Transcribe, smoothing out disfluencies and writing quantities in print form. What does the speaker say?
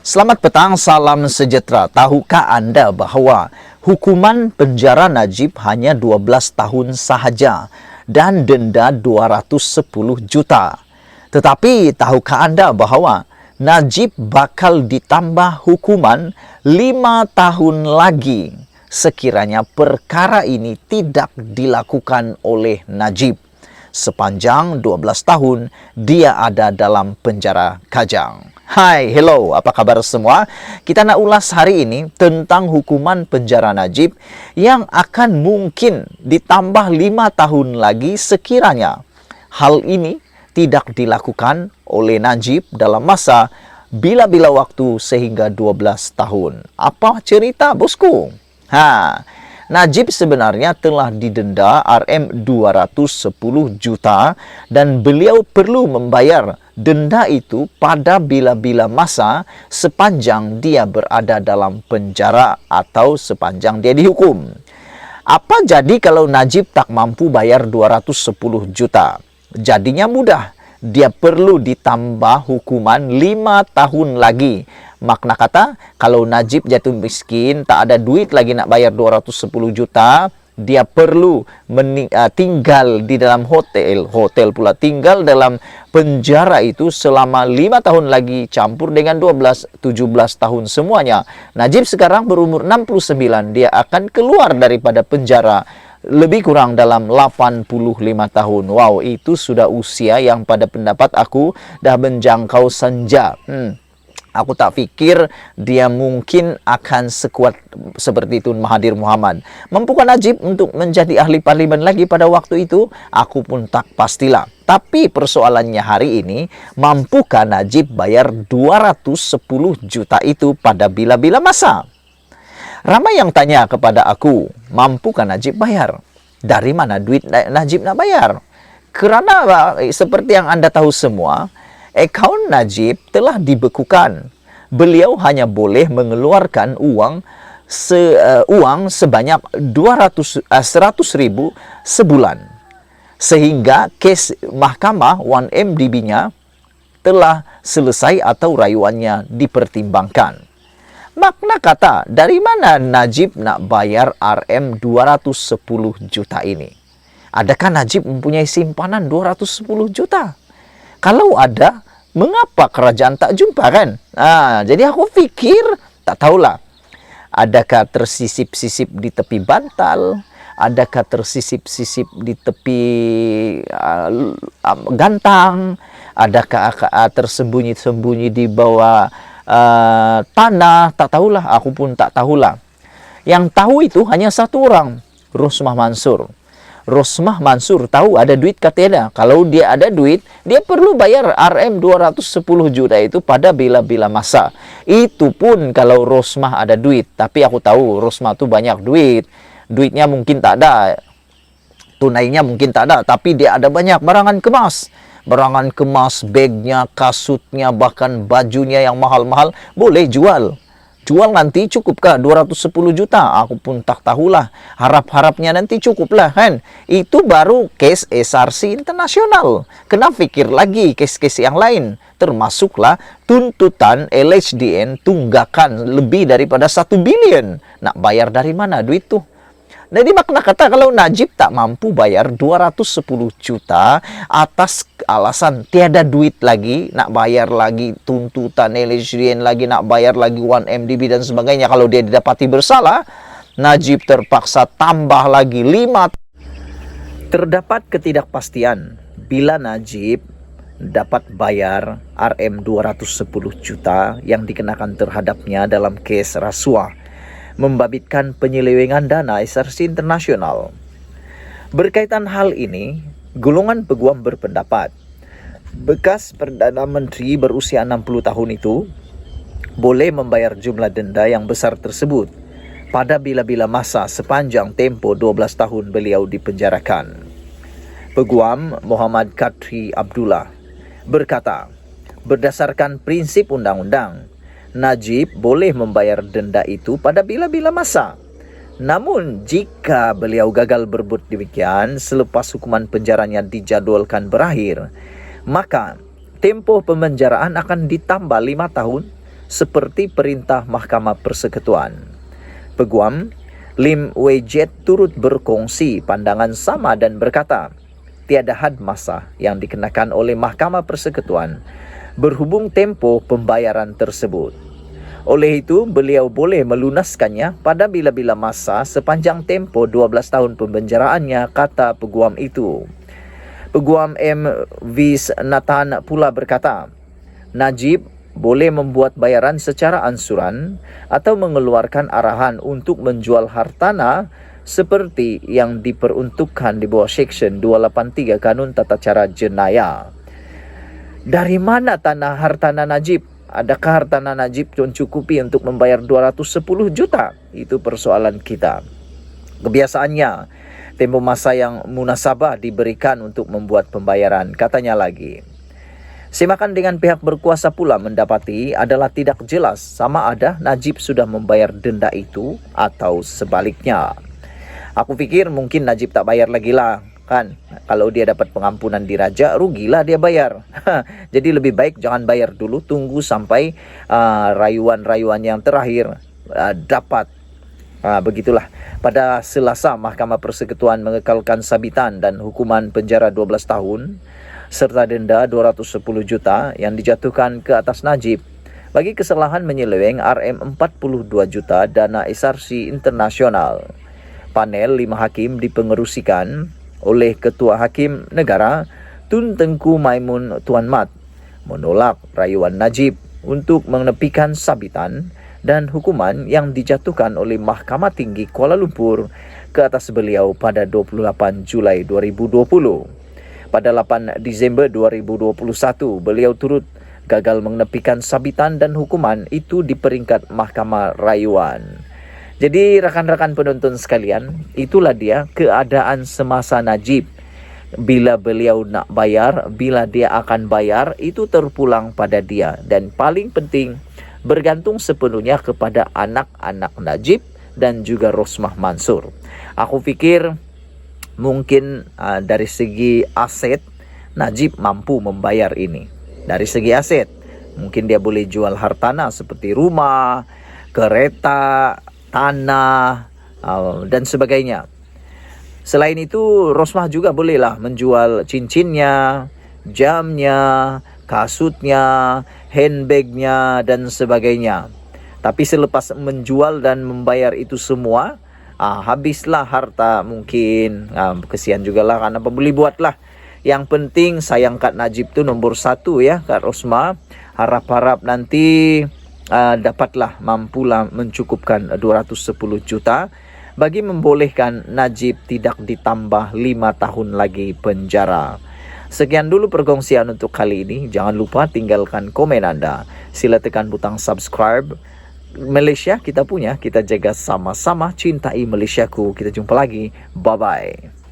Selamat petang, salam sejahtera. Tahukah Anda bahawa hukuman penjara Najib hanya 12 tahun sahaja dan denda 210 juta. Tetapi tahukah Anda bahawa Najib bakal ditambah hukuman 5 tahun lagi sekiranya perkara ini tidak dilakukan oleh Najib. Sepanjang 12 tahun dia ada dalam penjara Kajang. Hai, hello, apa kabar semua? Kita nak ulas hari ini tentang hukuman penjara Najib yang akan mungkin ditambah 5 tahun lagi sekiranya hal ini tidak dilakukan oleh Najib dalam masa bila-bila waktu sehingga 12 tahun. Apa cerita, bosku? Najib sebenarnya telah didenda Rm210 juta dan beliau perlu membayar denda itu pada bila-bila masa sepanjang dia berada dalam penjara atau sepanjang dia dihukum. Apa jadi kalau Najib tak mampu bayar 210 juta? Jadinya mudah. Dia perlu ditambah hukuman 5 tahun lagi. Makna kata, kalau Najib jatuh miskin, tak ada duit lagi nak bayar 210 juta, dia perlu tinggal di dalam hotel pula, tinggal dalam penjara itu selama 5 tahun lagi, campur dengan 12, 17 tahun semuanya. Najib sekarang berumur 69, dia akan keluar daripada penjara lebih kurang dalam 85 tahun. Wow, itu sudah usia yang pada pendapat aku dah menjangkau senja. Aku tak fikir dia mungkin akan sekuat seperti Tun Mahathir Mohamad. Mampukah Najib untuk menjadi ahli parlimen lagi pada waktu itu? Aku pun tak pastilah. Tapi persoalannya hari ini, mampukah Najib bayar 210 juta itu pada bila-bila masa? Ramai yang tanya kepada aku, mampukah Najib bayar? Dari mana duit Najib nak bayar? Kerana seperti yang Anda tahu semua, akaun Najib telah dibekukan. Beliau hanya boleh mengeluarkan uang sebanyak 100 ribu sebulan. Sehingga kes mahkamah 1MDB-nya telah selesai atau rayuannya dipertimbangkan. Makna kata, dari mana Najib nak bayar Rm210 juta ini? Adakah Najib mempunyai simpanan 210 juta? Kalau ada, mengapa kerajaan tak jumpa kan? Jadi aku fikir, tak tahulah. Adakah tersisip-sisip di tepi bantal? Adakah tersisip-sisip di tepi gantang? Adakah tersembunyi-sembunyi di bawah tanah? Tak tahulah, aku pun tak tahulah. Yang tahu itu hanya satu orang, Rosmah Mansur. Rosmah Mansur tahu ada duit katanya. Kalau dia ada duit, dia perlu bayar Rm210 juta itu pada bila-bila masa. Itu pun kalau Rosmah ada duit. Tapi aku tahu Rosmah tu banyak duit. Duitnya mungkin tak ada, tunainya mungkin tak ada, tapi dia ada banyak barangan kemas. Barangan kemas, bagnya, kasutnya, bahkan bajunya yang mahal-mahal, boleh jual. Jual nanti cukupkah 210 juta? Aku pun tak tahulah. Harap-harapnya nanti cukuplah kan. Itu baru kes SRC internasional. Kena fikir lagi kes-kes yang lain. Termasuklah tuntutan LHDN tunggakan lebih daripada 1 bilion. Nak bayar dari mana duit tu? Jadi makna kata kalau Najib tak mampu bayar 210 juta atas alasan tiada duit lagi, nak bayar lagi tuntutan LHDN lagi, nak bayar lagi 1MDB dan sebagainya. Kalau dia didapati bersalah, Najib terpaksa tambah lagi 5. Terdapat ketidakpastian bila Najib dapat bayar Rm210 juta yang dikenakan terhadapnya dalam kes rasuah membabitkan penyelewengan dana SRC internasional. Berkaitan hal ini, golongan peguam berpendapat bekas Perdana Menteri berusia 60 tahun itu boleh membayar jumlah denda yang besar tersebut pada bila-bila masa sepanjang tempoh 12 tahun beliau dipenjarakan. Peguam Muhammad Katri Abdullah berkata, berdasarkan prinsip undang-undang, Najib boleh membayar denda itu pada bila-bila masa. Namun, jika beliau gagal berbuat demikian selepas hukuman penjaranya dijadualkan berakhir, maka tempoh pemenjaraan akan ditambah 5 tahun seperti perintah Mahkamah Persekutuan. Peguam Lim Wei Jet turut berkongsi pandangan sama dan berkata, tiada had masa yang dikenakan oleh Mahkamah Persekutuan berhubung tempo pembayaran tersebut. Oleh itu, beliau boleh melunaskannya pada bila-bila masa sepanjang tempo 12 tahun pembenjaraannya, kata peguam itu. Peguam M. Visnathan pula berkata, Najib boleh membuat bayaran secara ansuran atau mengeluarkan arahan untuk menjual hartana seperti yang diperuntukkan di bawah Seksyen 283 Kanun Tata Cara Jenayah. Dari mana hartana Najib? Adakah hartana Najib mencukupi untuk membayar 210 juta? Itu persoalan kita. Kebiasaannya, tempoh masa yang munasabah diberikan untuk membuat pembayaran. Katanya lagi, semakan dengan pihak berkuasa pula mendapati adalah tidak jelas sama ada Najib sudah membayar denda itu atau sebaliknya. Aku pikir mungkin Najib tak bayar lagi lah, kan? Kalau dia dapat pengampunan di Raja, rugilah dia bayar. Jadi lebih baik jangan bayar dulu, tunggu sampai rayuan-rayuan yang terakhir dapat. Begitulah. Pada Selasa, Mahkamah Persekutuan mengekalkan sabitan dan hukuman penjara 12 tahun serta denda 210 juta yang dijatuhkan ke atas Najib bagi kesalahan menyeleweng Rm42 juta dana SRC internasional. Panel 5 hakim dipengerusikan oleh Ketua Hakim Negara Tun Tengku Maimun Tuan Mat menolak rayuan Najib untuk menepikan sabitan dan hukuman yang dijatuhkan oleh Mahkamah Tinggi Kuala Lumpur ke atas beliau pada 28 Julai 2020. Pada 8 Disember 2021, beliau turut gagal menepikan sabitan dan hukuman itu di peringkat Mahkamah Rayuan. Jadi rakan-rakan penonton sekalian, itulah dia keadaan semasa Najib. Bila beliau nak bayar, bila dia akan bayar, itu terpulang pada dia. Dan paling penting, bergantung sepenuhnya kepada anak-anak Najib dan juga Rosmah Mansur. Aku fikir mungkin dari segi aset Najib mampu membayar ini. Dari segi aset mungkin dia boleh jual hartana seperti rumah, kereta, tanah dan sebagainya. Selain itu Rosmah juga bolehlah menjual cincinnya, jamnya, kasutnya, handbagnya dan sebagainya. Tapi selepas menjual dan membayar itu semua, habislah harta mungkin. Kesian juga lah, karena boleh buatlah. Yang penting sayang Kak Najib tu nombor 1 ya, Kak Rosmah. Harap-harap nanti dapatlah mampulah mencukupkan 210 juta bagi membolehkan Najib tidak ditambah 5 tahun lagi penjara. Sekian dulu perkongsian untuk kali ini. Jangan lupa tinggalkan komen Anda. Sila tekan butang subscribe. Malaysia kita punya, kita jaga sama-sama, cintai Malaysiaku. Kita jumpa lagi. Bye-bye.